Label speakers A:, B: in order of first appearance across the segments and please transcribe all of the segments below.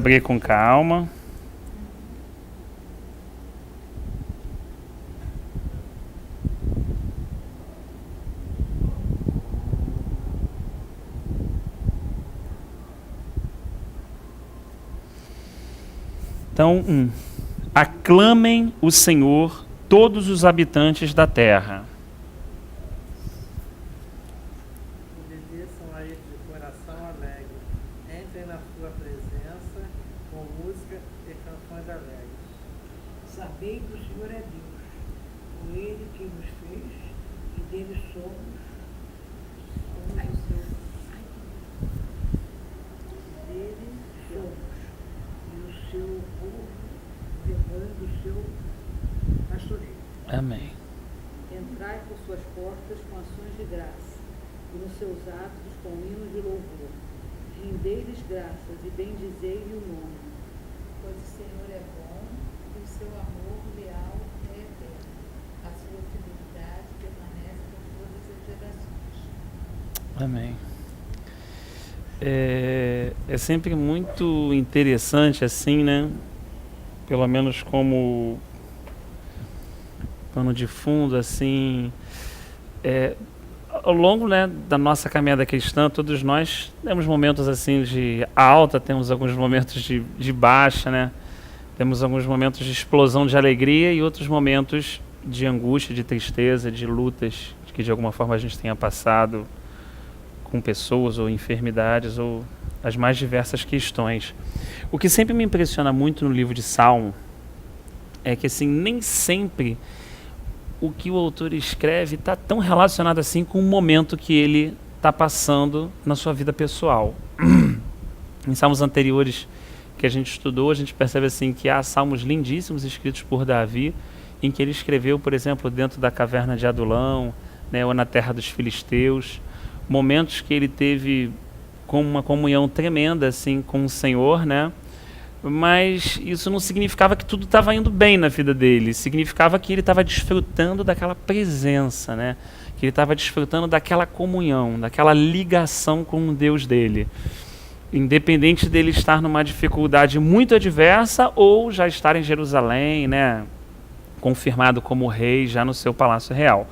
A: abrir com calma. Então, aclamem o Senhor, todos os habitantes da terra.
B: Obedeçam a Ele de coração alegre. Entrem na sua presença com música e canções alegres.
C: Sabei que o Senhor é Deus, foi Ele que nos fez e dele somos o seu. Dele somos e o seu povo, rebanho do seu pastoreio.
A: Amém.
D: Entrai por suas portas com ações de graça, e nos seus átrios com hinos de louvor. Rendei-lhes graças e bendizei-lhe o nome.
E: Pois o Senhor é bom e o seu amor leal é eterno. A sua fidelidade permanece por todas as gerações.
A: Amém. É sempre muito interessante assim, né? Pelo menos como pano de fundo, assim, ao longo, né, da nossa caminhada cristã, todos nós temos momentos assim de alta, temos alguns momentos de baixa, né? Temos alguns momentos de explosão de alegria e outros momentos de angústia, de tristeza, de lutas que de alguma forma a gente tenha passado com pessoas ou enfermidades ou as mais diversas questões. O que sempre me impressiona muito no livro de Salmo é que assim, nem sempre o que o autor escreve está tão relacionado assim com o momento que ele está passando na sua vida pessoal. Em salmos anteriores que a gente estudou, a gente percebe assim que há salmos lindíssimos escritos por Davi, em que ele escreveu, por exemplo, dentro da caverna de Adulão, né, ou na terra dos filisteus, momentos que ele teve com uma comunhão tremenda assim com o Senhor, né? Mas isso não significava que tudo estava indo bem na vida dele, significava que ele estava desfrutando daquela presença, né? Que ele estava desfrutando daquela comunhão, daquela ligação com o Deus dele. Independente dele estar numa dificuldade muito adversa ou já estar em Jerusalém, né? Confirmado como rei já no seu palácio real.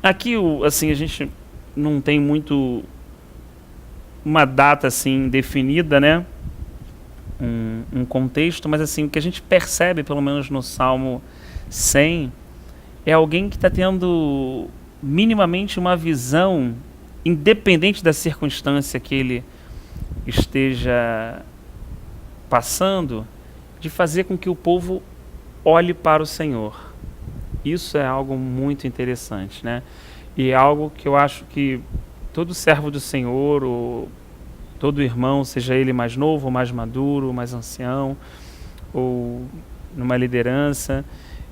A: Aqui, assim, a gente não tem muito uma data assim definida, né? Um contexto, mas assim, o que a gente percebe, pelo menos no Salmo 100, é alguém que está tendo minimamente uma visão, independente da circunstância que ele esteja passando, de fazer com que o povo olhe para o Senhor. Isso é algo muito interessante, né? E é algo que eu acho que todo servo do Senhor, ou todo irmão, seja ele mais novo, mais maduro, mais ancião, ou numa liderança,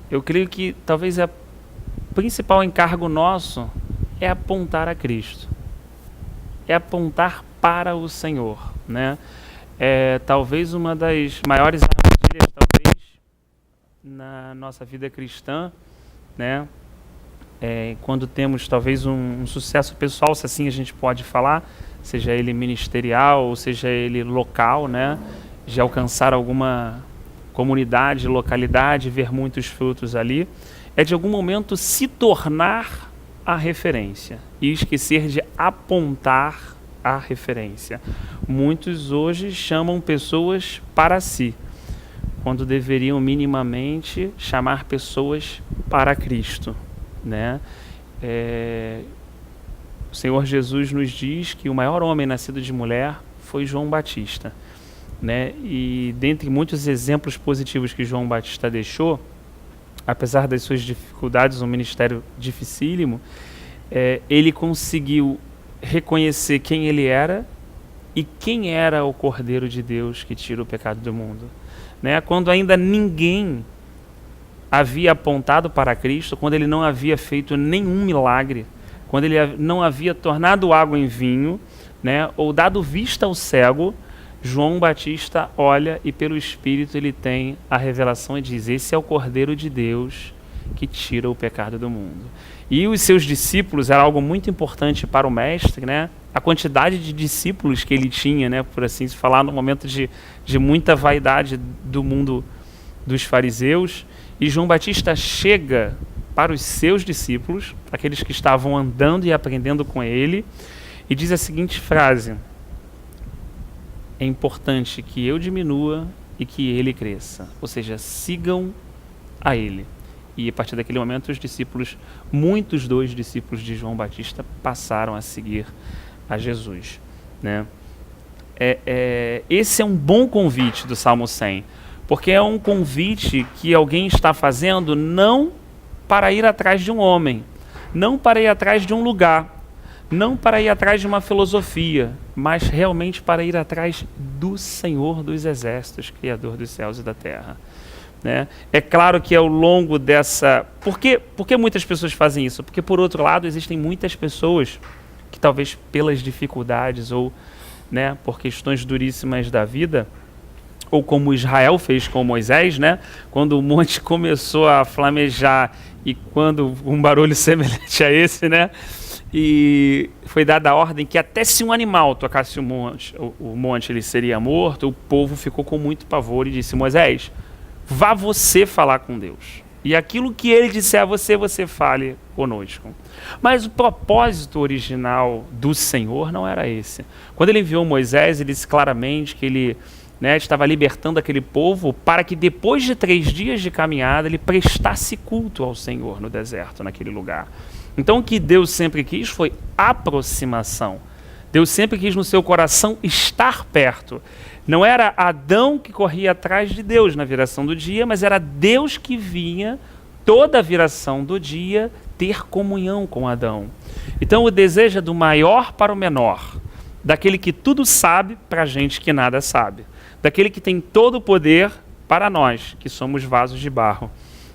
A: eu creio que talvez o principal encargo nosso é apontar a Cristo. É apontar para o Senhor, né? Talvez uma das maiores armadilhas, talvez, na nossa vida cristã, né? Quando temos talvez um sucesso pessoal, se assim a gente pode falar, seja ele ministerial ou seja ele local, né? De alcançar alguma comunidade, localidade, ver muitos frutos ali, é de algum momento se tornar a referência e esquecer de apontar a referência. Muitos hoje chamam pessoas para si, quando deveriam minimamente chamar pessoas para Cristo, né? O Senhor Jesus nos diz que o maior homem nascido de mulher foi João Batista, né? E dentre muitos exemplos positivos que João Batista deixou, apesar das suas dificuldades, um ministério dificílimo, ele conseguiu reconhecer quem ele era e quem era o Cordeiro de Deus que tira o pecado do mundo, né? Quando ainda ninguém havia apontado para Cristo, quando ele não havia feito nenhum milagre, quando ele não havia tornado água em vinho, né, ou dado vista ao cego, João Batista olha e pelo Espírito ele tem a revelação e diz: esse é o Cordeiro de Deus que tira o pecado do mundo. E os seus discípulos, era algo muito importante para o mestre, né? a quantidade de discípulos que ele tinha, né, por assim se falar, no momento de muita vaidade do mundo dos fariseus. E João Batista chega para os seus discípulos, aqueles que estavam andando e aprendendo com ele, e diz a seguinte frase: é importante que eu diminua e que ele cresça. Ou seja, sigam a ele. E a partir daquele momento, os discípulos, muitos dos discípulos de João Batista, passaram a seguir a Jesus, né? Esse é um bom convite do Salmo 100, porque é um convite que alguém está fazendo não para ir atrás de um homem, não para ir atrás de um lugar, não para ir atrás de uma filosofia, mas realmente para ir atrás do Senhor dos Exércitos, Criador dos céus e da terra, né? É claro que ao longo dessa... Por que muitas pessoas fazem isso? Porque, por outro lado, existem muitas pessoas que talvez pelas dificuldades ou, né, por questões duríssimas da vida, ou como Israel fez com Moisés, né, quando o monte começou a flamejar e quando um barulho semelhante a esse, né, e foi dada a ordem que até se um animal tocasse o monte ele seria morto, o povo ficou com muito pavor e disse: Moisés, vá você falar com Deus. E aquilo que ele disser a você, você fale conosco. Mas o propósito original do Senhor não era esse. Quando ele enviou Moisés, ele disse claramente que ele, né, estava libertando aquele povo para que depois de 3 dias de caminhada ele prestasse culto ao Senhor no deserto, naquele lugar. Então o que Deus sempre quis foi aproximação. Deus sempre quis no seu coração estar perto. Não era Adão que corria atrás de Deus na viração do dia, mas era Deus que vinha toda a viração do dia ter comunhão com Adão. Então o desejo é do maior para o menor, daquele que tudo sabe para a gente que nada sabe, daquele que tem todo o poder para nós, que somos vasos de barro.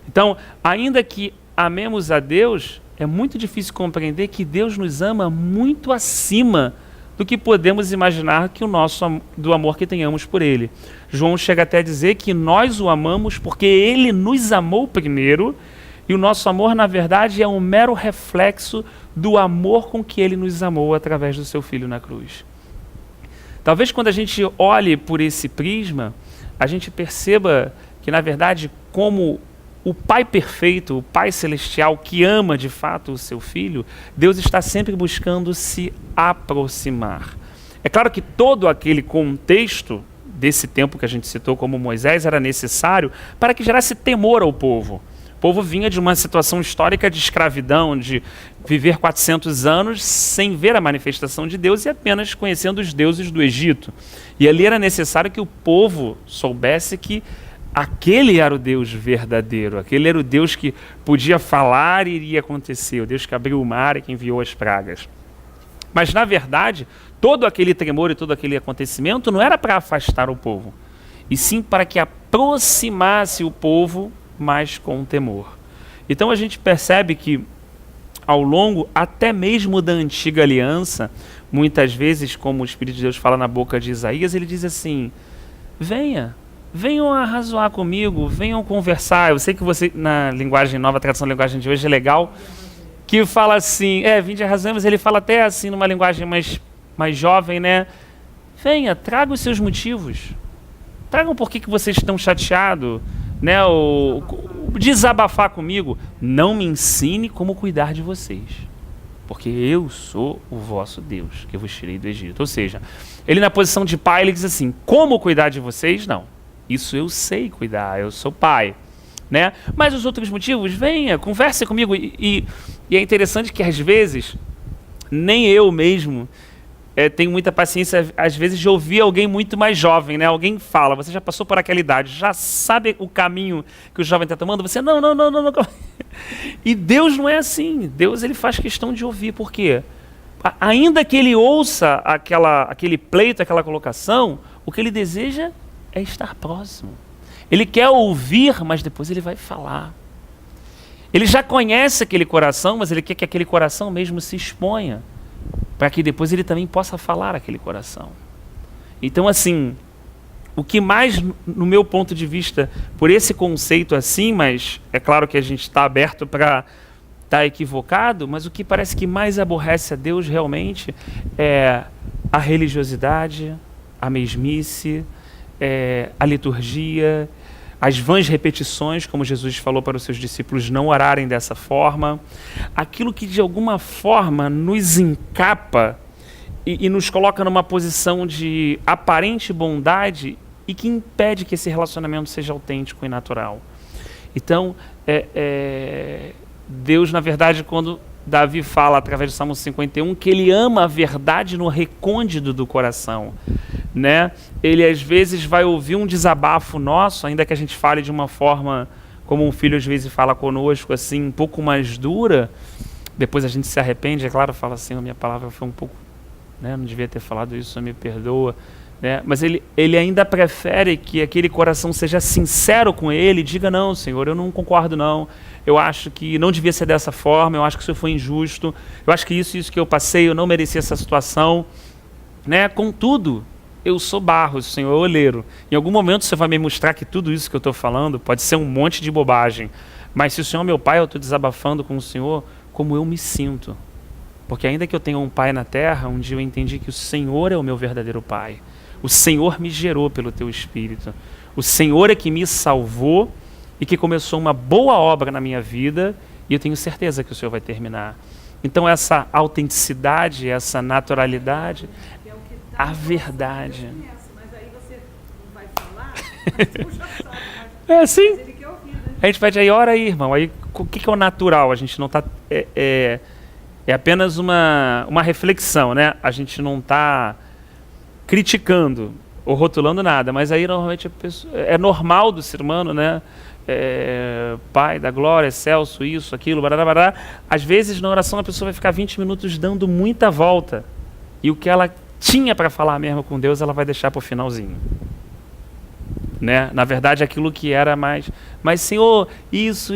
A: Então, ainda que amemos a Deus, é muito difícil compreender que Deus nos ama muito acima do que podemos imaginar do amor que tenhamos por Ele. João chega até a dizer que nós o amamos porque Ele nos amou primeiro, e o nosso amor, na verdade, é um mero reflexo do amor com que Ele nos amou através do seu Filho na cruz. Talvez quando a gente olhe por esse prisma, a gente perceba que, na verdade, como o Pai perfeito, o Pai celestial que ama de fato o seu Filho, Deus está sempre buscando se aproximar. É claro que todo aquele contexto desse tempo que a gente citou como Moisés era necessário para que gerasse temor ao povo. O povo vinha de uma situação histórica de escravidão, de viver 400 anos sem ver a manifestação de Deus e apenas conhecendo os deuses do Egito. E ali era necessário que o povo soubesse que aquele era o Deus verdadeiro, aquele era o Deus que podia falar e iria acontecer, o Deus que abriu o mar e que enviou as pragas. Mas, na verdade, todo aquele tremor e todo aquele acontecimento não era para afastar o povo, e sim para que aproximasse o povo mais com temor. Então a gente percebe que, ao longo até mesmo da antiga aliança, muitas vezes, como o Espírito de Deus fala na boca de Isaías, ele diz assim: venham arrazoar comigo, venham conversar. Eu sei que você, na linguagem nova, a tradução da linguagem de hoje é legal, que fala assim, vinde arrazoar, mas ele fala até assim, numa linguagem mais jovem, né? Venha, traga os seus motivos. Tragam por que vocês estão chateados, né? Desabafar comigo. Não me ensine como cuidar de vocês, porque eu sou o vosso Deus, que vos tirei do Egito. Ou seja, ele na posição de pai, ele diz assim, como cuidar de vocês? Não. Isso eu sei cuidar, eu sou pai, né? Mas os outros motivos, venha, converse comigo. E é interessante que às vezes, nem eu mesmo tenho muita paciência, às vezes, de ouvir alguém muito mais jovem, né? Alguém fala, você já passou por aquela idade, já sabe o caminho que o jovem está tomando? Você, não. E Deus não é assim. Deus, ele faz questão de ouvir. Por quê? Ainda que ele ouça aquele pleito, aquela colocação, o que ele deseja é estar próximo. Ele quer ouvir, mas depois ele vai falar. Ele já conhece aquele coração, mas ele quer que aquele coração mesmo se exponha, para que depois ele também possa falar aquele coração. Então, assim, o que mais, no meu ponto de vista, por esse conceito assim, mas é claro que a gente está aberto para está equivocado, mas o que parece que mais aborrece a Deus realmente é a religiosidade, a mesmice, a liturgia, as vãs repetições, como Jesus falou para os seus discípulos não orarem dessa forma, aquilo que de alguma forma nos encapa e nos coloca numa posição de aparente bondade e que impede que esse relacionamento seja autêntico e natural. Então, Deus, na verdade, quando Davi fala através do Salmo 51 que ele ama a verdade no recôndito do coração, né? Ele às vezes vai ouvir um desabafo nosso, ainda que a gente fale de uma forma como um filho às vezes fala conosco, assim, um pouco mais dura, depois a gente se arrepende, é claro, fala assim, a minha palavra foi um pouco, né, não devia ter falado isso, me perdoa, né? Mas ele ainda prefere que aquele coração seja sincero com ele, diga, não, Senhor, eu não concordo não, eu acho que não devia ser dessa forma, eu acho que isso foi injusto, eu acho que isso que eu passei, eu não merecia essa situação, né? Contudo, eu sou barro, Senhor, é oleiro. Em algum momento você vai me mostrar que tudo isso que eu estou falando pode ser um monte de bobagem, mas se o Senhor é meu pai, eu estou desabafando com o Senhor como eu me sinto, porque ainda que eu tenha um pai na terra, um dia eu entendi que o Senhor é o meu verdadeiro pai, o Senhor me gerou pelo teu Espírito, o Senhor é que me salvou e que começou uma boa obra na minha vida, e eu tenho certeza que o Senhor vai terminar. Então essa autenticidade, essa naturalidade, a verdade.
D: Mas aí você não vai falar, mas tu já sabe,
A: É assim.
D: mas ele quer ouvir, né?
A: A gente pede aí, ora aí, irmão. Aí o que é o natural? A gente não está... É apenas uma reflexão, né? A gente não está criticando ou rotulando nada, mas aí normalmente a pessoa, é normal do ser humano, né? Pai da glória, Celso, isso, aquilo, barará, barará. Às vezes na oração a pessoa vai ficar 20 minutos dando muita volta. E o que ela tinha para falar mesmo com Deus, ela vai deixar para o finalzinho. Né? Na verdade, aquilo que era mais... Mas, Senhor, isso...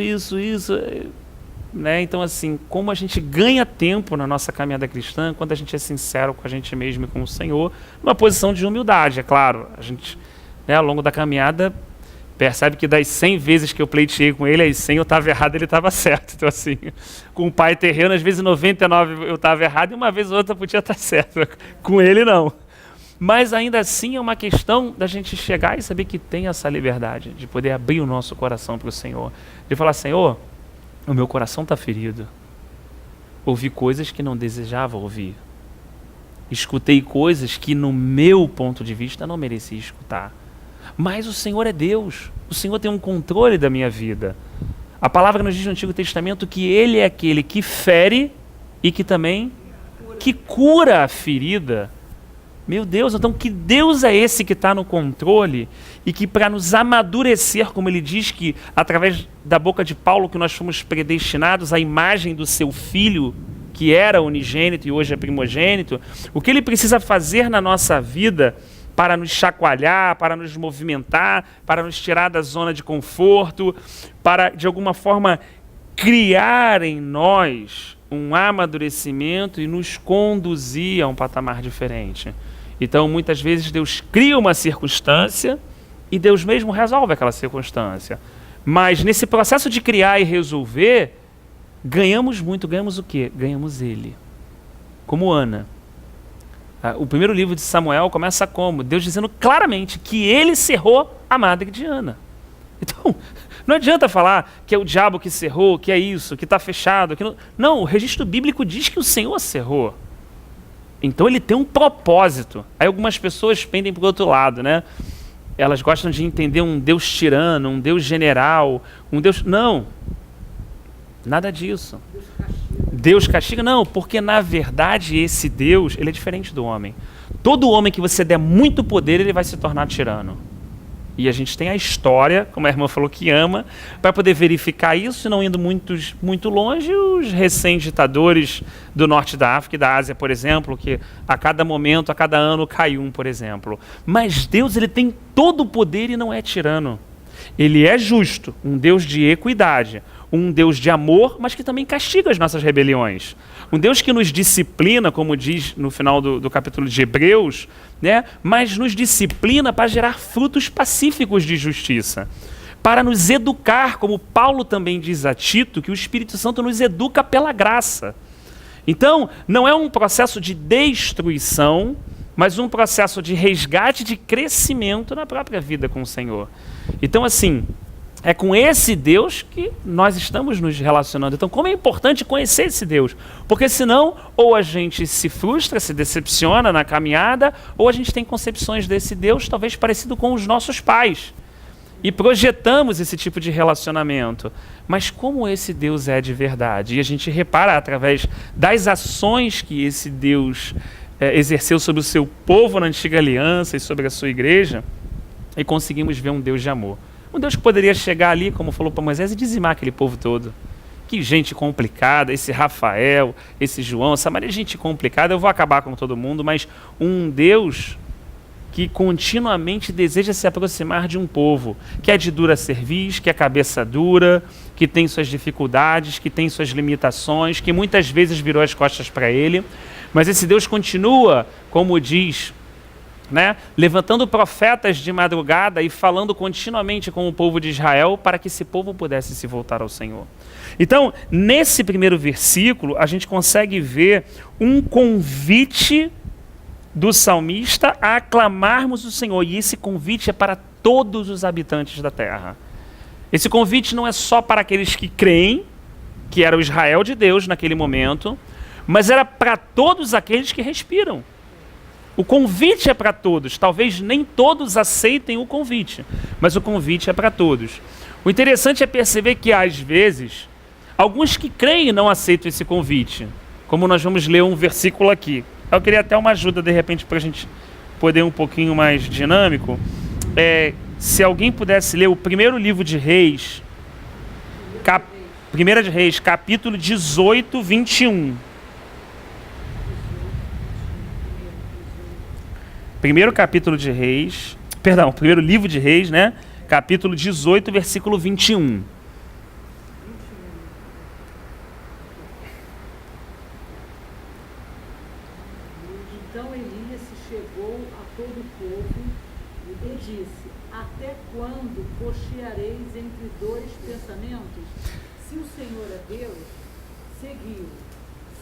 A: Né? Então, assim, como a gente ganha tempo na nossa caminhada cristã, quando a gente é sincero com a gente mesmo e com o Senhor, numa posição de humildade, é claro. A gente, né, ao longo da caminhada, percebe que das 100 vezes que eu pleiteei com ele, aí 100 eu estava errado, ele estava certo. Então, assim, com o pai terreno, às vezes 99 eu estava errado e uma vez ou outra podia estar certo. Com ele, não. Mas ainda assim é uma questão da gente chegar e saber que tem essa liberdade, de poder abrir o nosso coração para o Senhor. De falar, Senhor, o meu coração está ferido. Ouvi coisas que não desejava ouvir. Escutei coisas que, no meu ponto de vista, não merecia escutar. Mas o Senhor é Deus. O Senhor tem um controle da minha vida. A palavra nos diz no Antigo Testamento que Ele é aquele que fere e que também que cura a ferida. Meu Deus, então que Deus é esse que está no controle e que para nos amadurecer, como ele diz que através da boca de Paulo que nós fomos predestinados à imagem do seu Filho, que era unigênito e hoje é primogênito, o que ele precisa fazer na nossa vida para nos chacoalhar, para nos movimentar, para nos tirar da zona de conforto, para de alguma forma criar em nós um amadurecimento e nos conduzir a um patamar diferente. Então, muitas vezes, Deus cria uma circunstância e Deus mesmo resolve aquela circunstância. Mas, nesse processo de criar e resolver, ganhamos muito. Ganhamos o quê? Ganhamos Ele. Como Ana. O primeiro livro de Samuel começa como? Deus dizendo claramente que Ele cerrou a madre de Ana. Então, não adianta falar que é o diabo que cerrou, que é isso, que está fechado. Que não... não, o registro bíblico diz que o Senhor cerrou. Então ele tem um propósito. Aí algumas pessoas pendem para o outro lado, né? Elas gostam de entender um Deus tirano, um Deus general, um Deus... Não, nada disso. Deus castiga, não, porque na verdade esse Deus, ele é diferente do homem. Todo homem que você der muito poder, ele vai se tornar tirano. E a gente tem a história, como a irmã falou, que ama, para poder verificar isso, e não indo muito longe, os recém-ditadores do norte da África e da Ásia, por exemplo, que a cada momento, a cada ano cai um, por exemplo. Mas Deus, ele tem todo o poder e não é tirano. Ele é justo, um Deus de equidade, um Deus de amor, mas que também castiga as nossas rebeliões. Um Deus que nos disciplina, como diz no final do capítulo de Hebreus, né? Mas nos disciplina para gerar frutos pacíficos de justiça. para nos educar, como Paulo também diz a Tito, que o Espírito Santo nos educa pela graça. Então, não é um processo de destruição, mas um processo de resgate, de crescimento na própria vida com o Senhor. Então, assim, é com esse Deus que nós estamos nos relacionando. Então, como é importante conhecer esse Deus? Porque senão, ou a gente se frustra, se decepciona na caminhada, ou a gente tem concepções desse Deus talvez parecido com os nossos pais. E projetamos esse tipo de relacionamento. Mas como esse Deus é de verdade? E a gente repara através das ações que esse Deus exerceu sobre o seu povo na antiga aliança e sobre a sua igreja, e conseguimos ver um Deus de amor. Um Deus que poderia chegar ali, como falou para Moisés, e dizimar aquele povo todo. Que gente complicada, esse Rafael, esse João, essa maneira de gente complicada, eu vou acabar com todo mundo, mas um Deus que continuamente deseja se aproximar de um povo, que é de dura cerviz, que é cabeça dura, que tem suas dificuldades, que tem suas limitações, que muitas vezes virou as costas para ele, mas esse Deus continua, como diz, levantando profetas de madrugada e falando continuamente com o povo de Israel para que esse povo pudesse se voltar ao Senhor. Então, nesse primeiro versículo, a gente consegue ver um convite do salmista a aclamarmos o Senhor, e esse convite é para todos os habitantes da terra. Esse convite não é só para aqueles que creem, que era o Israel de Deus naquele momento, mas era para todos aqueles que respiram. O convite é para todos, talvez nem todos aceitem o convite, mas o convite é para todos. O interessante é perceber que, às vezes, alguns que creem não aceitam esse convite, como nós vamos ler um versículo aqui. Eu queria até uma ajuda, de repente, para a gente poder um pouquinho mais dinâmico. Se alguém pudesse ler o primeiro livro de Reis, Primeira de Reis, capítulo 18, 21. Primeiro livro de Reis, capítulo 18, versículo 21.
D: Então Elias chegou a todo o povo e disse: até quando cocheareis entre dois pensamentos? Se o Senhor é Deus, seguiu.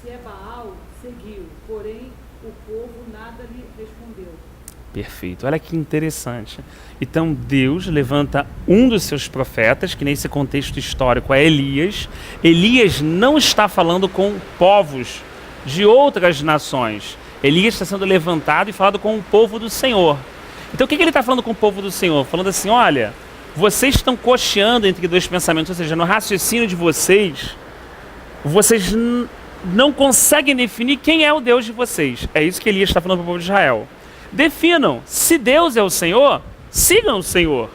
D: Se é Baal, seguiu. Porém, o povo nada lhe respondeu.
A: Perfeito, olha que interessante. Então Deus levanta um dos seus profetas, que nesse contexto histórico é Elias. Elias não está falando com povos de outras nações. Elias está sendo levantado e falado com o povo do Senhor. Então o que ele está falando com o povo do Senhor? Falando assim, olha, vocês estão cocheando entre dois pensamentos, ou seja, no raciocínio de vocês não conseguem definir quem é o Deus de vocês. É isso que Elias está falando para o povo de Israel. Definam, se Deus é o Senhor, sigam o Senhor.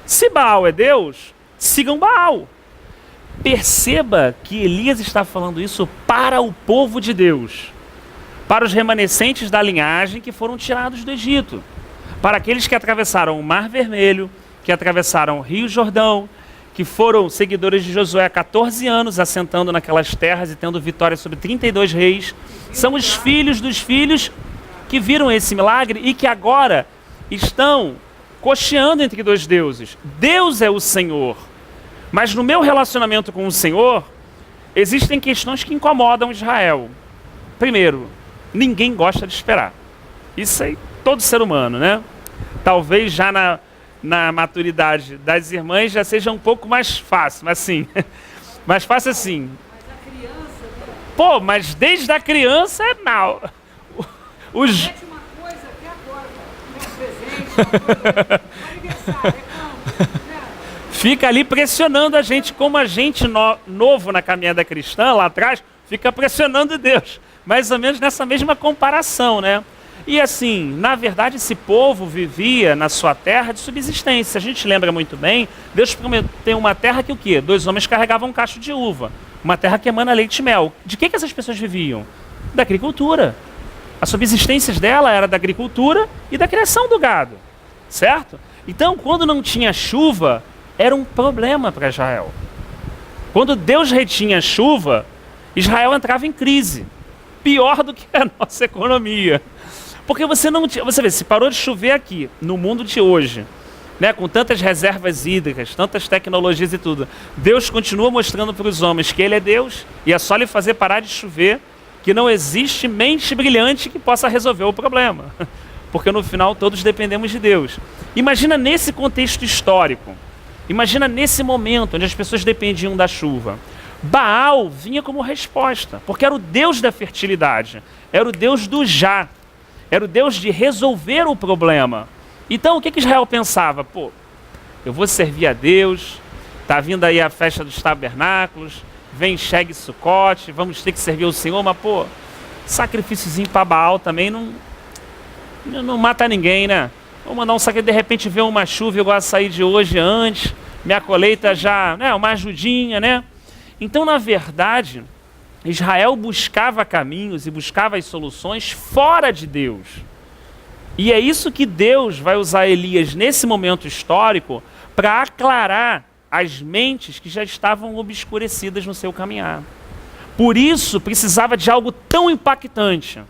A: Se Baal é Deus, sigam Baal. Perceba que Elias está falando isso para o povo de Deus, para os remanescentes da linhagem que foram tirados do Egito, para aqueles que atravessaram o Mar Vermelho, que atravessaram o Rio Jordão, que foram seguidores de Josué há 14 anos, assentando naquelas terras e tendo vitória sobre 32 reis. São os filhos dos filhos que viram esse milagre e que agora estão cocheando entre dois deuses. Deus é o Senhor, mas no meu relacionamento com o Senhor, existem questões que incomodam Israel. Primeiro, ninguém gosta de esperar. Isso aí, todo ser humano, Talvez já na maturidade das irmãs já seja um pouco mais fácil, mas assim, mais fácil assim.
D: Mas a criança...
A: Pô, mas desde a criança é mal.
D: Mete uma coisa até agora, um presente, aniversário,
A: Fica ali pressionando a gente, como a gente novo na caminhada cristã, lá atrás, fica pressionando Deus. Mais ou menos nessa mesma comparação, E assim, na verdade, esse povo vivia na sua terra de subsistência. A gente lembra muito bem, Deus prometeu uma terra que o quê? 2 homens carregavam um cacho de uva. Uma terra que emana leite e mel. De que essas pessoas viviam? Da agricultura. A subsistência dela era da agricultura e da criação do gado, certo? Então, quando não tinha chuva, era um problema para Israel. Quando Deus retinha a chuva, Israel entrava em crise. Pior do que a nossa economia. Porque você vê, se parou de chover aqui, no mundo de hoje, né, com tantas reservas hídricas, tantas tecnologias e tudo, Deus continua mostrando para os homens que Ele é Deus e é só lhe fazer parar de chover, que não existe mente brilhante que possa resolver o problema. Porque no final todos dependemos de Deus. Imagina nesse contexto histórico, imagina nesse momento onde as pessoas dependiam da chuva. Baal vinha como resposta, porque era o Deus da fertilidade, era o Deus do já, era o Deus de resolver o problema. Então o que Israel pensava? Pô, eu vou servir a Deus, tá vindo aí a festa dos tabernáculos, vem Sheg Sukkot, vamos ter que servir o Senhor, mas pô, sacrifíciozinho para Baal também não mata ninguém, né? Vou mandar um sacrifício, de repente vê uma chuva igual a sair de hoje antes, minha colheita já, né, uma ajudinha, né? Então, na verdade, Israel buscava caminhos e buscava as soluções fora de Deus. E é isso que Deus vai usar Elias nesse momento histórico para aclarar as mentes que já estavam obscurecidas no seu caminhar. Por isso, precisava de algo tão impactante,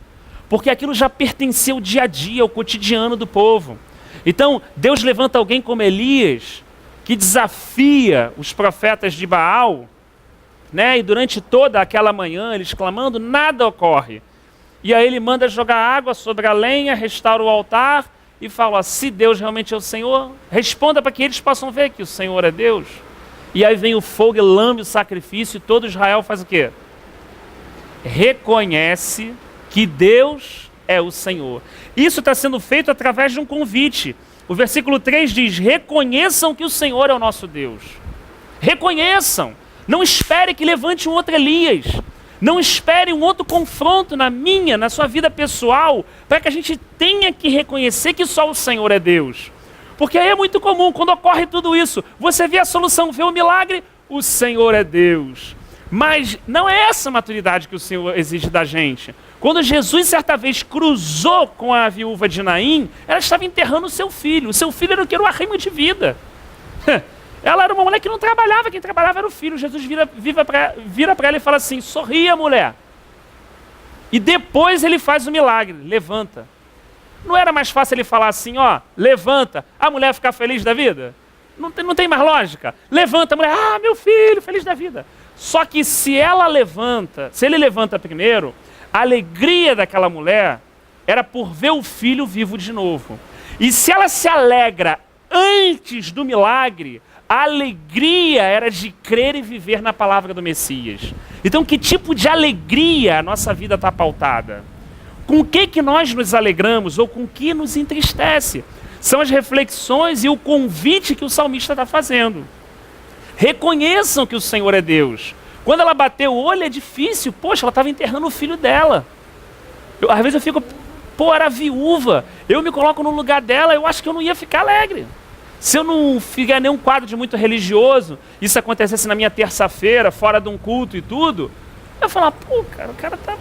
A: porque aquilo já pertencia ao dia a dia, ao cotidiano do povo. Então, Deus levanta alguém como Elias, que desafia os profetas de Baal, né? E durante toda aquela manhã, eles clamando, nada ocorre. E aí ele manda jogar água sobre a lenha, restaura o altar e fala, se Deus realmente é o Senhor, responda para que eles possam ver que o Senhor é Deus. E aí vem o fogo e lambe o sacrifício e todo Israel faz o quê? Reconhece que Deus é o Senhor. Isso está sendo feito através de um convite. O versículo 3 diz, reconheçam que o Senhor é o nosso Deus. Reconheçam. Não espere que levante um outro Elias. Não espere um outro confronto na sua vida pessoal, para que a gente tenha que reconhecer que só o Senhor é Deus. Porque aí é muito comum, quando ocorre tudo isso, você vê a solução, vê o milagre, o Senhor é Deus. Mas não é essa a maturidade que o Senhor exige da gente. Quando Jesus certa vez cruzou com a viúva de Naim, ela estava enterrando o seu filho. O seu filho era o que? Era o arrimo de vida. Ela era uma mulher que não trabalhava, quem trabalhava era o filho. Jesus vira para ela e fala assim, sorria, mulher. E depois ele faz o milagre, levanta. Não era mais fácil ele falar assim, ó, levanta, a mulher ficar feliz da vida? Não tem mais lógica. Levanta a mulher, meu filho, feliz da vida. Só que se ele levanta primeiro, a alegria daquela mulher era por ver o filho vivo de novo. E se ela se alegra antes do milagre, a alegria era de crer e viver na palavra do Messias. Então, que tipo de alegria a nossa vida está pautada? Com o que nós nos alegramos ou com o que nos entristece? São as reflexões e o convite que o salmista está fazendo. Reconheçam que o Senhor é Deus. Quando ela bateu o olho é difícil. Poxa, ela estava enterrando o filho dela. Às vezes eu fico, era viúva. Eu me coloco no lugar dela, eu acho que eu não ia ficar alegre. Se eu não fizer nenhum quadro de muito religioso, isso acontecesse na minha terça-feira, fora de um culto e tudo, eu ia falar, o cara tá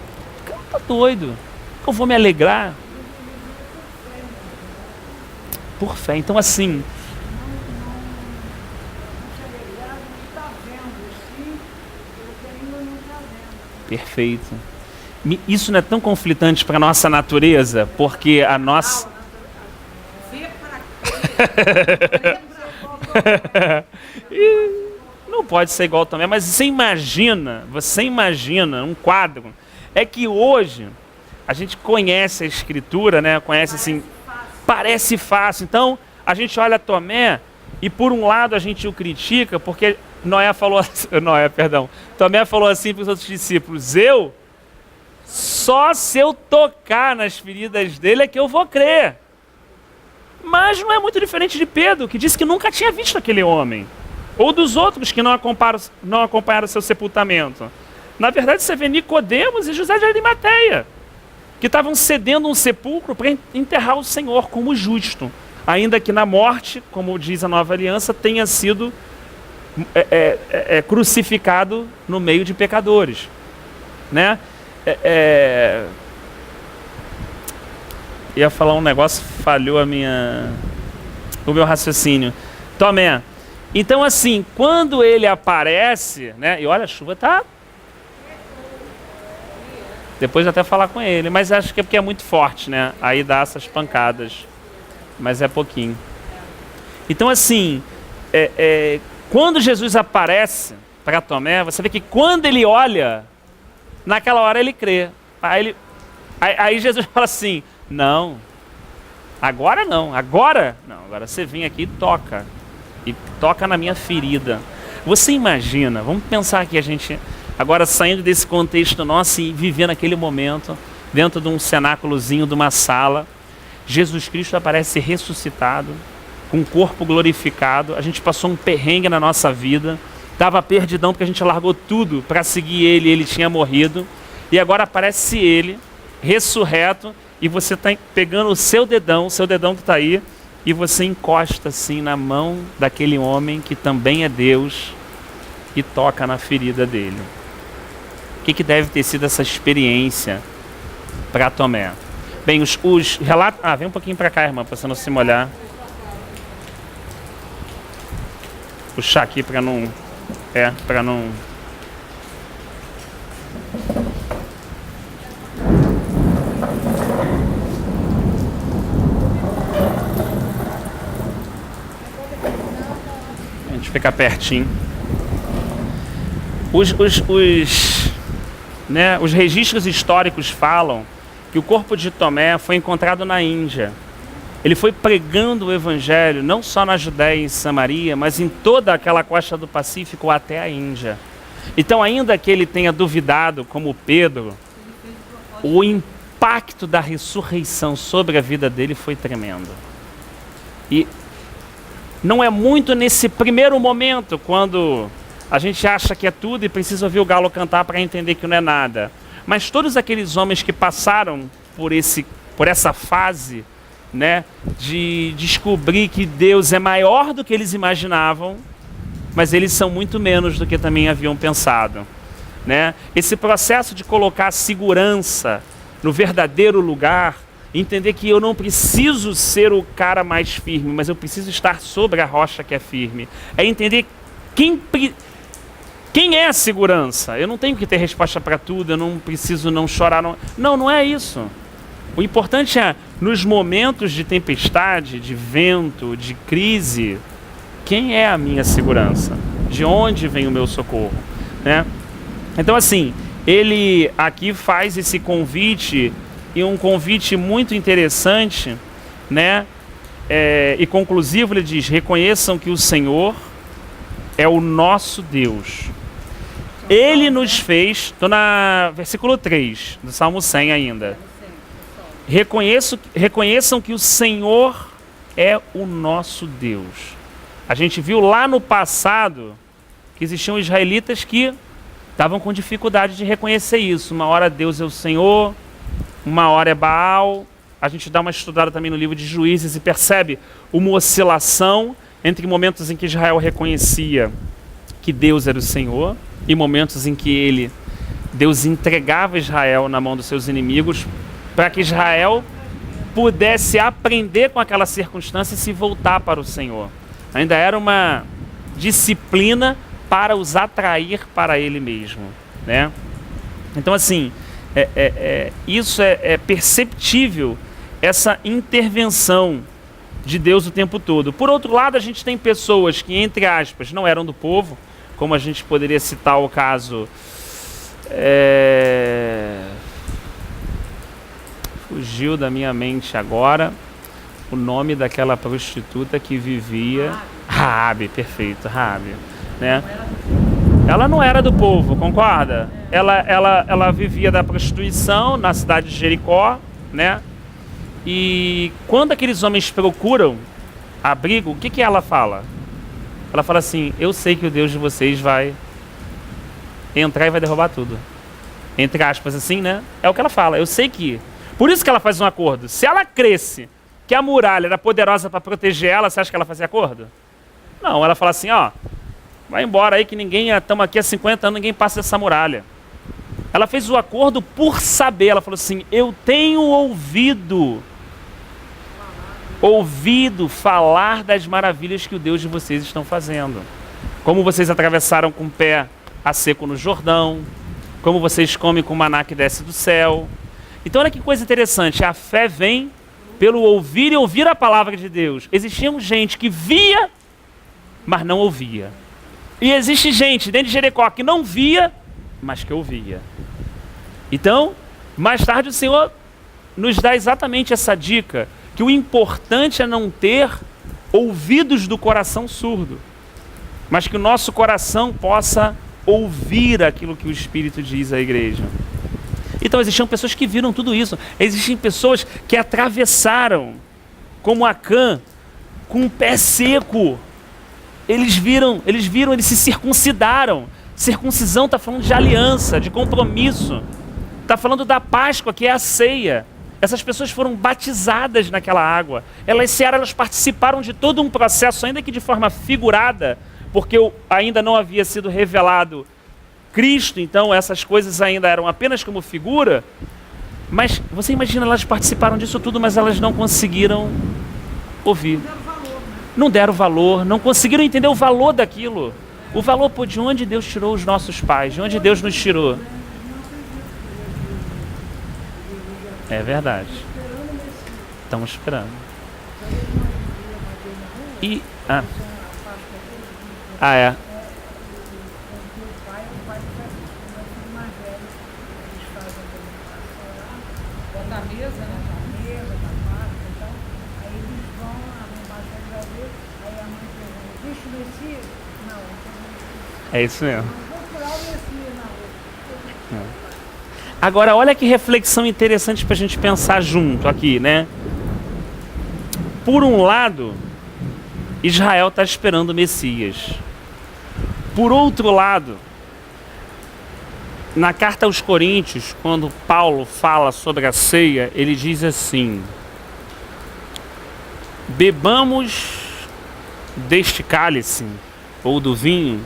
A: doido. Eu vou me alegrar. Por fé. Então assim... Perfeito. Isso não é tão conflitante para a nossa natureza, porque a nossa... Não pode ser igual também, mas você imagina um quadro. É que hoje a gente conhece a escritura, né? Conhece assim, parece fácil. Então a gente olha Tomé e por um lado a gente o critica porque Tomé falou assim para os outros discípulos, só se eu tocar nas feridas dele é que eu vou crer. Mas não é muito diferente de Pedro, que disse que nunca tinha visto aquele homem. Ou dos outros que não acompanharam seu sepultamento. Na verdade, você vê Nicodemos e José de Arimateia, que estavam cedendo um sepulcro para enterrar o Senhor como justo. Ainda que na morte, como diz a Nova Aliança, tenha sido crucificado no meio de pecadores. Né? Ia falar um negócio, falhou o meu raciocínio. Tomé. Então assim, quando ele aparece, né? E olha, a chuva tá... Depois até falar com ele, mas acho que é porque é muito forte, né? Aí dá essas pancadas. Mas é pouquinho. Então assim, quando Jesus aparece para Tomé, você vê que quando ele olha, naquela hora ele crê. Aí Jesus fala assim, não, agora não, agora você vem aqui e toca na minha ferida. Você imagina, vamos pensar aqui a gente, agora saindo desse contexto nosso e vivendo aquele momento, dentro de um cenáculozinho, de uma sala, Jesus Cristo aparece ressuscitado, com um corpo glorificado, a gente passou um perrengue na nossa vida, dava perdidão porque a gente largou tudo para seguir ele tinha morrido, e agora aparece ele, ressurreto, e você está pegando o seu dedão que está aí, e você encosta assim na mão daquele homem que também é Deus e toca na ferida dele. O que deve ter sido essa experiência para Tomé? Bem, os relatos... vem um pouquinho para cá, irmã, para você não se molhar. Puxar aqui para não... para não... A gente fica pertinho. Os registros históricos falam que o corpo de Tomé foi encontrado na Índia. Ele foi pregando o evangelho não só na Judéia e em Samaria, mas em toda aquela costa do Pacífico até a Índia. Então, ainda que ele tenha duvidado, como Pedro, o impacto da ressurreição sobre a vida dele foi tremendo. E não é muito nesse primeiro momento, quando a gente acha que é tudo e precisa ouvir o galo cantar para entender que não é nada. Mas todos aqueles homens que passaram por essa fase, né, de descobrir que Deus é maior do que eles imaginavam, mas eles são muito menos do que também haviam pensado, né? Esse processo de colocar a segurança no verdadeiro lugar, entender que eu não preciso ser o cara mais firme, mas eu preciso estar sobre a rocha que é firme. É entender quem é a segurança. Eu não tenho que ter resposta para tudo, eu não preciso não chorar. Não é isso. O importante é, nos momentos de tempestade, de vento, de crise, quem é a minha segurança? De onde vem o meu socorro? Né? Então assim, ele aqui faz esse convite, e um convite muito interessante, né? E conclusivo, ele diz, reconheçam que o Senhor é o nosso Deus. Ele nos fez, estou na versículo 3, do Salmo 100 ainda. Reconheçam que o Senhor é o nosso Deus. A gente viu lá no passado que existiam israelitas que estavam com dificuldade de reconhecer isso. Uma hora Deus é o Senhor, uma hora é Baal. A gente dá uma estudada também no livro de Juízes e percebe uma oscilação entre momentos em que Israel reconhecia que Deus era o Senhor e momentos em que Deus entregava Israel na mão dos seus inimigos para que Israel pudesse aprender com aquela circunstância e se voltar para o Senhor. Ainda era uma disciplina para os atrair para Ele mesmo, né? Então assim, isso é perceptível, essa intervenção de Deus o tempo todo. Por outro lado, a gente tem pessoas que, entre aspas, não eram do povo, como a gente poderia citar o caso... Fugiu da minha mente agora o nome daquela prostituta que vivia... Raabe, perfeito, Raabe, né? Ela não era do povo, concorda? Ela vivia da prostituição na cidade de Jericó, né? E quando aqueles homens procuram abrigo, o que ela fala? Ela fala assim, eu sei que o Deus de vocês vai entrar e vai derrubar tudo. Entre aspas, assim, né? É o que ela fala, eu sei que... Por isso que ela faz um acordo. Se ela cresce que a muralha era poderosa para proteger ela, você acha que ela fazia acordo? Não, ela fala assim, ó, vai embora aí que estamos aqui há 50 anos, ninguém passa dessa muralha. Ela fez o acordo por saber, ela falou assim, eu tenho ouvido falar das maravilhas que o Deus de vocês estão fazendo. Como vocês atravessaram com o pé a seco no Jordão, como vocês comem com o maná que desce do céu. Então olha que coisa interessante, a fé vem pelo ouvir e ouvir a palavra de Deus. Existia gente que via, mas não ouvia. E existe gente dentro de Jericó que não via, mas que ouvia. Então, mais tarde o Senhor nos dá exatamente essa dica, que o importante é não ter ouvidos do coração surdo, mas que o nosso coração possa ouvir aquilo que o Espírito diz à igreja. Então existiam pessoas que viram tudo isso. Existem pessoas que atravessaram, como Acã, com o pé seco. Eles se circuncidaram. Circuncisão está falando de aliança, de compromisso. Está falando da Páscoa, que é a ceia. Essas pessoas foram batizadas naquela água. Elas participaram de todo um processo, ainda que de forma figurada, porque ainda não havia sido revelado Cristo, então essas coisas ainda eram apenas como figura. Mas você imagina, elas participaram disso tudo, mas elas não conseguiram ouvir. Não deram valor, não conseguiram entender o valor daquilo. O valor, pô, de onde Deus tirou os nossos pais, de onde Deus nos tirou. É verdade. Estamos esperando. E... é.
C: Na mesa, né? Na mesa, na pasta, então, aí eles vão arrumar a ver, aí a mãe pergunta, existe o Messias? Não.
A: É isso mesmo.
C: Vou procurar o Messias na rua.
A: Agora, olha que reflexão interessante para a gente pensar junto aqui, né? Por um lado, Israel está esperando o Messias. Por outro lado, na carta aos Coríntios, quando Paulo fala sobre a ceia, ele diz assim: bebamos deste cálice, ou do vinho,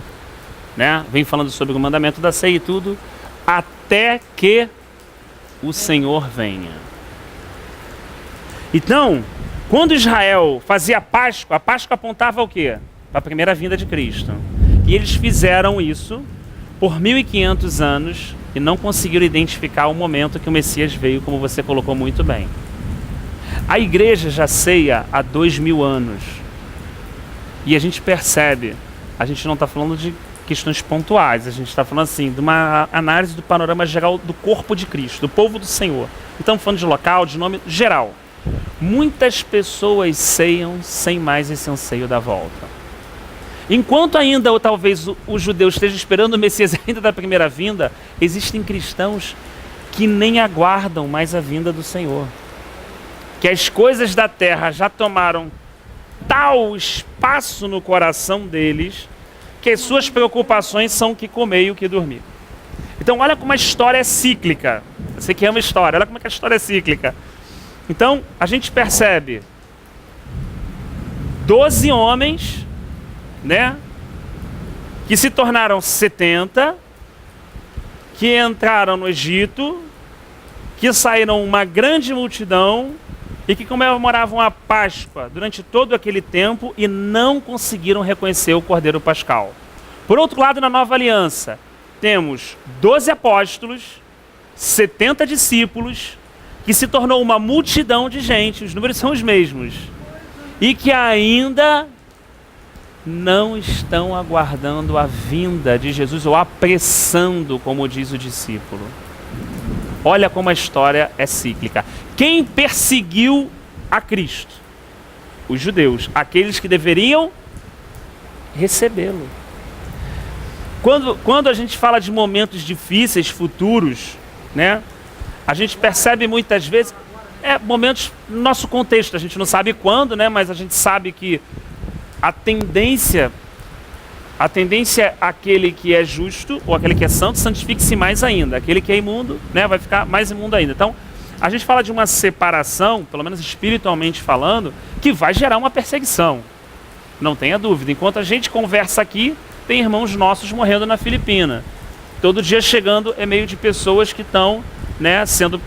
A: né? Vem falando sobre o mandamento da ceia e tudo, até que o Senhor venha. Então, quando Israel fazia a Páscoa apontava ao quê? Para a primeira vinda de Cristo. E eles fizeram isso por 1500 anos e não conseguiram identificar o momento que o Messias veio, como você colocou muito bem. A igreja já ceia há 2000 anos. E a gente percebe, a gente não está falando de questões pontuais, a gente está falando assim, de uma análise do panorama geral do corpo de Cristo, do povo do Senhor. Não estamos falando de local, de nome, geral. Muitas pessoas ceiam sem mais esse anseio da volta. Enquanto ainda, ou talvez o judeu esteja esperando o Messias ainda da primeira vinda, existem cristãos que nem aguardam mais a vinda do Senhor. Que as coisas da terra já tomaram tal espaço no coração deles, que as suas preocupações são o que comer e o que dormir. Então olha como a história é cíclica. Você que ama história, olha como é que a história é cíclica. Então a gente percebe 12 homens, né, que se tornaram 70, que entraram no Egito, que saíram uma grande multidão e que comemoravam a Páscoa durante todo aquele tempo e não conseguiram reconhecer o Cordeiro Pascal. Por outro lado, na Nova Aliança, temos 12 apóstolos, 70 discípulos, que se tornou uma multidão de gente, os números são os mesmos, e que ainda não estão aguardando a vinda de Jesus, ou apressando, como diz o discípulo. Olha como a história é cíclica. Quem perseguiu a Cristo? Os judeus, aqueles que deveriam recebê-lo. Quando a gente fala de momentos difíceis, futuros, né, a gente percebe muitas vezes, momentos no nosso contexto, a gente não sabe quando, né, mas a gente sabe que a tendência é aquele que é justo, ou aquele que é santo, santifique-se mais ainda. Aquele que é imundo, né, vai ficar mais imundo ainda. Então, a gente fala de uma separação, pelo menos espiritualmente falando, que vai gerar uma perseguição. Não tenha dúvida. Enquanto a gente conversa aqui, tem irmãos nossos morrendo na Filipina. Todo dia chegando meio de pessoas que estão, né, sendo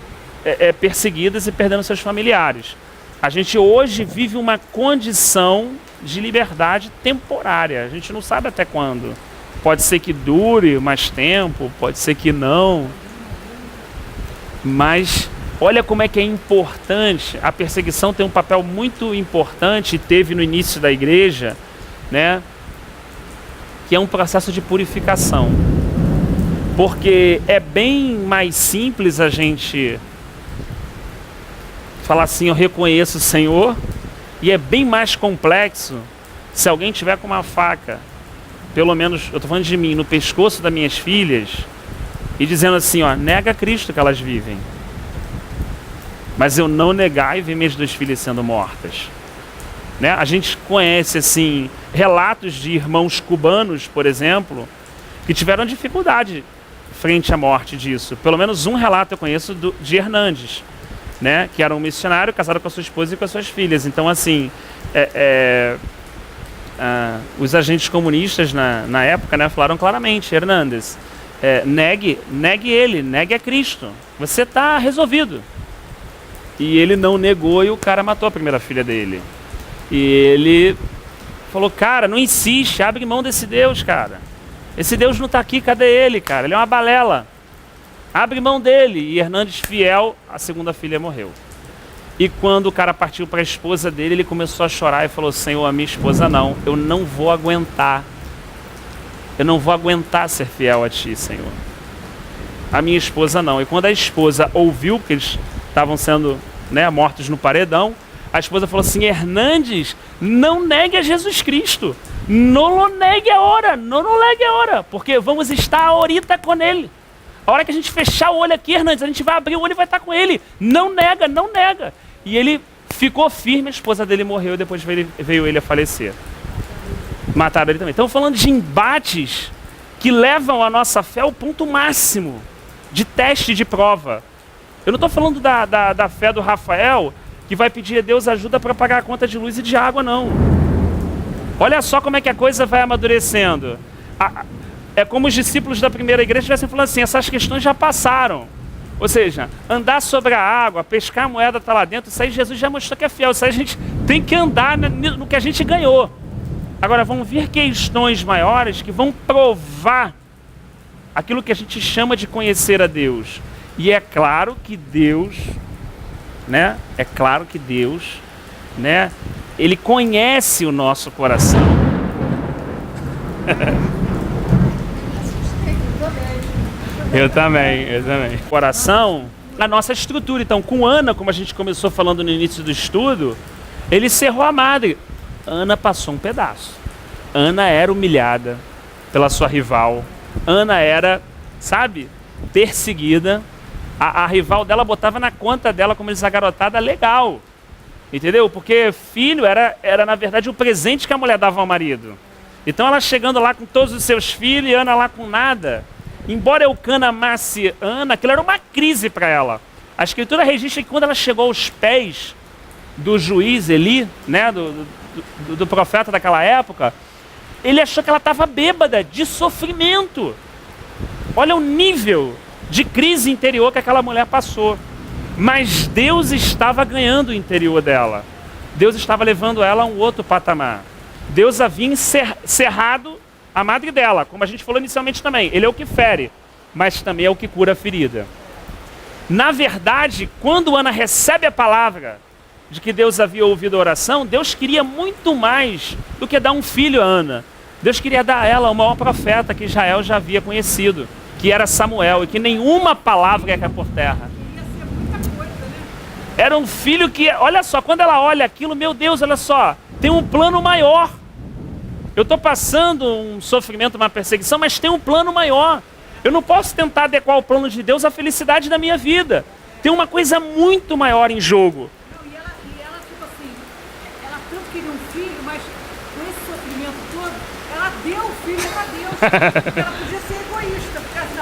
A: perseguidas e perdendo seus familiares. A gente hoje vive uma condição de liberdade temporária. A gente não sabe até quando. Pode ser que dure mais tempo, pode ser que não. Mas Olha como é que é importante, a perseguição tem um papel muito importante, e teve no início da igreja, né? Que é um processo de purificação. Porque é bem mais simples a gente falar assim, eu reconheço o Senhor, e é bem mais complexo se alguém tiver com uma faca, pelo menos, eu estou falando de mim, no pescoço das minhas filhas, e dizendo assim, ó, nega Cristo que elas vivem. Mas eu não negar e ver minhas 2 filhas sendo mortas. Né? A gente conhece assim, relatos de irmãos cubanos, por exemplo, que tiveram dificuldade frente à morte disso. Pelo menos um relato eu conheço de Hernandes, né? Que era um missionário casado com a sua esposa e com as suas filhas. Então, assim, os agentes comunistas na época, né, falaram claramente, Hernandes, negue ele, negue a Cristo. Você está resolvido. E ele não negou e o cara matou a primeira filha dele. E ele falou, cara, não insiste, abre mão desse Deus, cara. Esse Deus não está aqui, cadê ele, cara? Ele é uma balela. Abre mão dele. E Hernandes, fiel, a segunda filha morreu. E quando o cara partiu para a esposa dele, ele começou a chorar e falou, Senhor, a minha esposa não, eu não vou aguentar. Eu não vou aguentar ser fiel a ti, Senhor. A minha esposa não. E quando a esposa ouviu que eles estavam sendo, né, mortos no paredão, a esposa falou assim, Hernandes, não negue a Jesus Cristo. Não negue a hora, não negue a hora, porque vamos estar ahorita com ele. A hora que a gente fechar o olho aqui, Hernandes, a gente vai abrir o olho e vai estar com ele. Não nega, não nega. E ele ficou firme, a esposa dele morreu e depois veio ele a falecer. Mataram ele também. Estamos falando de embates que levam a nossa fé ao ponto máximo de teste, de prova. Eu não estou falando da fé do Rafael, que vai pedir a Deus ajuda para pagar a conta de luz e de água, não. Olha só como é que a coisa vai amadurecendo. É como os discípulos da primeira igreja estivessem falando assim, essas questões já passaram. Ou seja, andar sobre a água, pescar a moeda, está lá dentro, isso aí Jesus já mostrou que é fiel. Isso aí a gente tem que andar no que a gente ganhou. Agora vão vir questões maiores que vão provar aquilo que a gente chama de conhecer a Deus. E é claro que Deus, né? É claro que Deus, né? Ele conhece o nosso coração. Eu também. Coração, a nossa estrutura. Então, com Ana, como a gente começou falando no início do estudo, ele cerrou a madre. Ana passou um pedaço. Ana era humilhada pela sua rival. Ana era, sabe, perseguida. A rival dela botava na conta dela como desagarotada legal. Entendeu? Porque filho era na verdade o presente que a mulher dava ao marido. Então ela chegando lá com todos os seus filhos e Ana lá com nada. Embora Eucana amasse Ana, aquilo era uma crise para ela. A escritura registra que quando ela chegou aos pés do juiz Eli, né, do profeta daquela época, ele achou que ela estava bêbada de sofrimento. Olha o nível de crise interior que aquela mulher passou. Mas Deus estava ganhando o interior dela. Deus estava levando ela a um outro patamar. Deus havia cerrado a madre dela, como a gente falou inicialmente também. Ele é o que fere, mas também é o que cura a ferida. Na verdade, quando Ana recebe a palavra de que Deus havia ouvido a oração, Deus queria muito mais do que dar um filho a Ana. Deus queria dar a ela o maior profeta que Israel já havia conhecido, que era Samuel, e que nenhuma palavra ia cair por terra. Era um filho que, olha só, quando ela olha aquilo, meu Deus, olha só, tem um plano maior. Eu estou passando um sofrimento, uma perseguição, mas tem um plano maior. Eu não posso tentar adequar o plano de Deus à felicidade da minha vida. Tem uma coisa muito maior em jogo.
D: Não, e ela tipo assim, ela tanto queria um filho, mas com esse sofrimento todo, ela deu o filho para Deus. Ela podia ser egoísta, porque assim,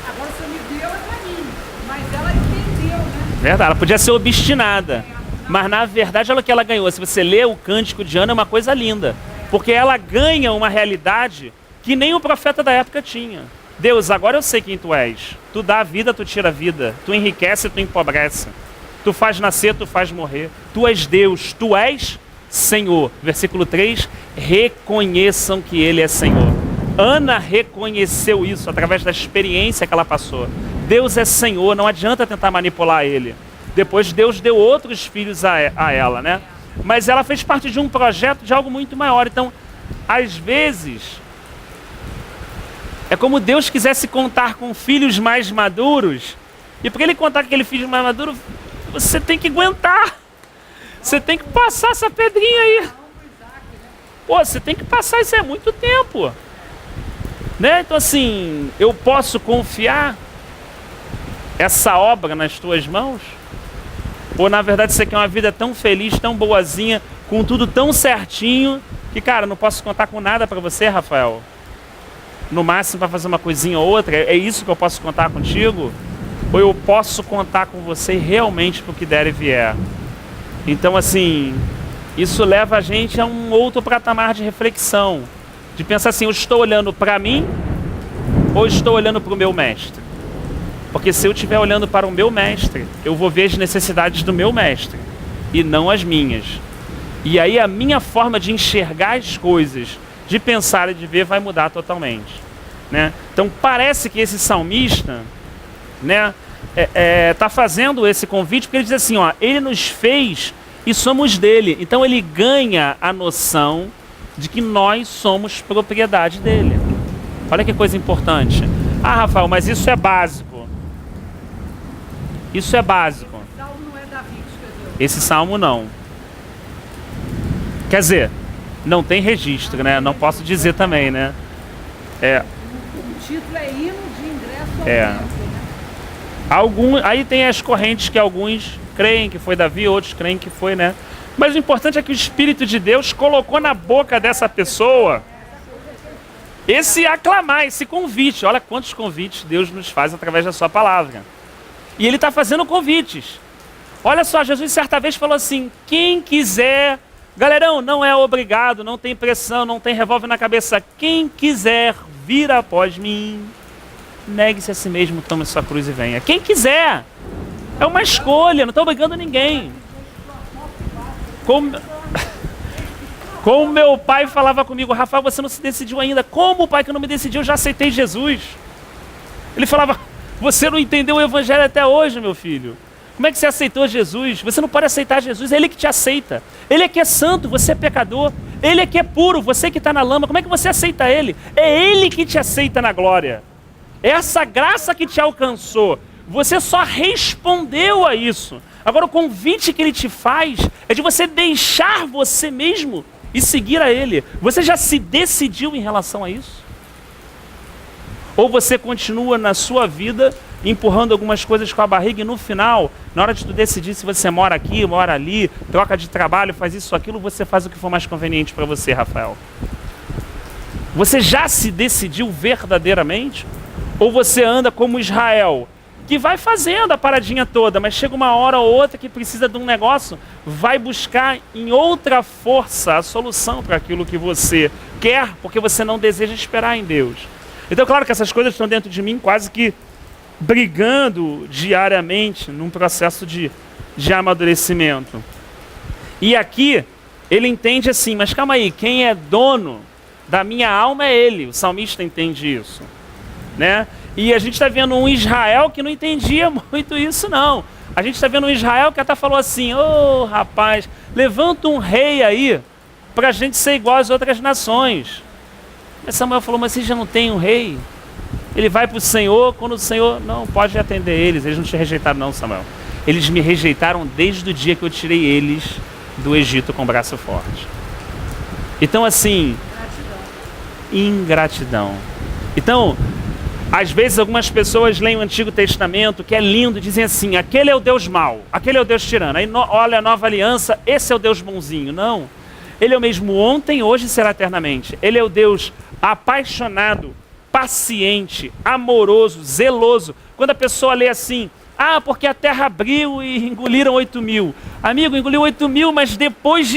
D: agora o Senhor me deu, é para mim. Mas ela entendeu, né?
A: Verdade, ela podia ser obstinada. Mas na verdade ela que ela ganhou. Se você lê o Cântico de Ana, é uma coisa linda. Porque ela ganha uma realidade que nem o profeta da época tinha. Deus, agora eu sei quem tu és. Tu dá a vida, tu tira a vida. Tu enriquece, tu empobrece. Tu faz nascer, tu faz morrer. Tu és Deus, tu és Senhor. Versículo 3, reconheçam que Ele é Senhor. Ana reconheceu isso através da experiência que ela passou. Deus é Senhor, não adianta tentar manipular Ele. Depois Deus deu outros filhos a ela, né? Mas ela fez parte de um projeto de algo muito maior. Então, às vezes, é como Deus quisesse contar com filhos mais maduros. E para ele contar com aquele filho mais maduro, você tem que aguentar. Você tem que passar essa pedrinha aí. Pô, você tem que passar isso, é muito tempo. Né? Então assim, eu posso confiar essa obra nas tuas mãos? Ou na verdade você quer uma vida tão feliz, tão boazinha, com tudo tão certinho, que cara, não posso contar com nada para você, Rafael? No máximo para fazer uma coisinha ou outra, é isso que eu posso contar contigo? Ou eu posso contar com você realmente pro que der e vier? Então assim, isso leva a gente a um outro patamar de reflexão, de pensar assim, eu estou olhando para mim ou estou olhando para o meu mestre? Porque se eu estiver olhando para o meu mestre, eu vou ver as necessidades do meu mestre e não as minhas. E aí a minha forma de enxergar as coisas, de pensar e de ver vai mudar totalmente, né? Então parece que esse salmista, né, tá fazendo esse convite porque ele diz assim, ó, ele nos fez e somos dele. Então ele ganha a noção de que nós somos propriedade dele. Olha que coisa importante. Ah, Rafael, mas isso é básico. Isso é básico.
D: Esse salmo não é Davi que escreveu.
A: Esse salmo não. Quer dizer, não tem registro, né? Não posso dizer também, né?
D: O título é Hino de Ingresso ao Templo, né?
A: Aí tem as correntes que alguns creem que foi Davi, outros creem que foi, né? Mas o importante é que o Espírito de Deus colocou na boca dessa pessoa esse aclamar, esse convite. Olha quantos convites Deus nos faz através da sua palavra. E ele está fazendo convites. Olha só, Jesus certa vez falou assim, quem quiser... Galerão, não é obrigado, não tem pressão, não tem revólver na cabeça. Quem quiser vir após mim, negue-se a si mesmo, tome sua cruz e venha. Quem quiser. É uma escolha, não estou obrigando ninguém. Como meu pai falava comigo, Rafael, você não se decidiu ainda. Como, pai, que eu não me decidi? Eu já aceitei Jesus. Ele falava, você não entendeu o evangelho até hoje, meu filho. Como é que você aceitou Jesus? Você não pode aceitar Jesus, é Ele que te aceita. Ele é que é santo, você é pecador. Ele é que é puro, você que está na lama. Como é que você aceita Ele? É Ele que te aceita na glória. É essa graça que te alcançou. Você só respondeu a isso. Agora o convite que Ele te faz é de você deixar você mesmo e seguir a Ele. Você já se decidiu em relação a isso? Ou você continua na sua vida empurrando algumas coisas com a barriga e no final, na hora de tu decidir se você mora aqui, mora ali, troca de trabalho, faz isso, aquilo, você faz o que for mais conveniente para você, Rafael? Você já se decidiu verdadeiramente? Ou você anda como Israel, que vai fazendo a paradinha toda, mas chega uma hora ou outra que precisa de um negócio, vai buscar em outra força a solução para aquilo que você quer, porque você não deseja esperar em Deus. Então, claro que essas coisas estão dentro de mim quase que brigando diariamente num processo de amadurecimento. E aqui, ele entende assim, mas calma aí, quem é dono da minha alma é Ele. O salmista entende isso, né? E a gente está vendo um Israel que não entendia muito isso, não. A gente está vendo um Israel que até falou assim, ô rapaz, levanta um rei aí para a gente ser igual às outras nações. Mas Samuel falou, mas você já não tem um rei? Ele vai para o Senhor, quando o Senhor, não, pode atender eles não te rejeitaram não, Samuel. Eles me rejeitaram desde o dia que eu tirei eles do Egito com o braço forte. Então assim, ingratidão. Então, às vezes algumas pessoas leem o Antigo Testamento, que é lindo, dizem assim, aquele é o Deus mau, aquele é o Deus tirano. Aí olha a Nova Aliança, esse é o Deus bonzinho. Não, Ele é o mesmo ontem, hoje e será eternamente. Ele é o Deus apaixonado, paciente, amoroso, zeloso. Quando a pessoa lê assim, porque a terra abriu e engoliram 8.000. Amigo, engoliu 8.000, mas depois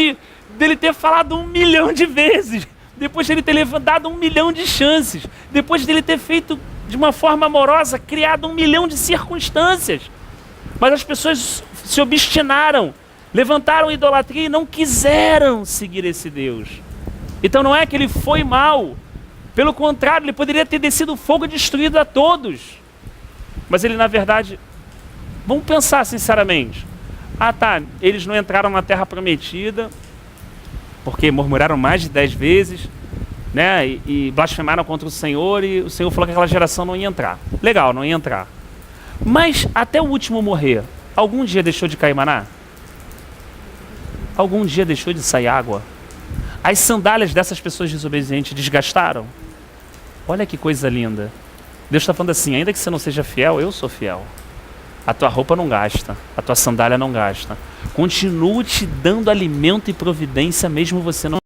A: dele ter falado 1 milhão de vezes, depois dele ter dado 1 milhão de chances, depois dele ter feito de uma forma amorosa, criado 1 milhão de circunstâncias. Mas as pessoas se obstinaram, levantaram idolatria e não quiseram seguir esse Deus. Então não é que ele foi mal, pelo contrário, ele poderia ter descido fogo e destruído a todos. Mas ele, na verdade, vamos pensar sinceramente, Ah, tá, eles não entraram na terra prometida, porque murmuraram mais de 10 vezes, né? E blasfemaram contra o Senhor, e o Senhor falou que aquela geração não ia entrar. Legal, não ia entrar. Mas até o último morrer, algum dia deixou de cair maná? Algum dia deixou de sair água? As sandálias dessas pessoas desobedientes desgastaram? Olha que coisa linda. Deus está falando assim, ainda que você não seja fiel, eu sou fiel. A tua roupa não gasta, a tua sandália não gasta. Continuo te dando alimento e providência, mesmo você não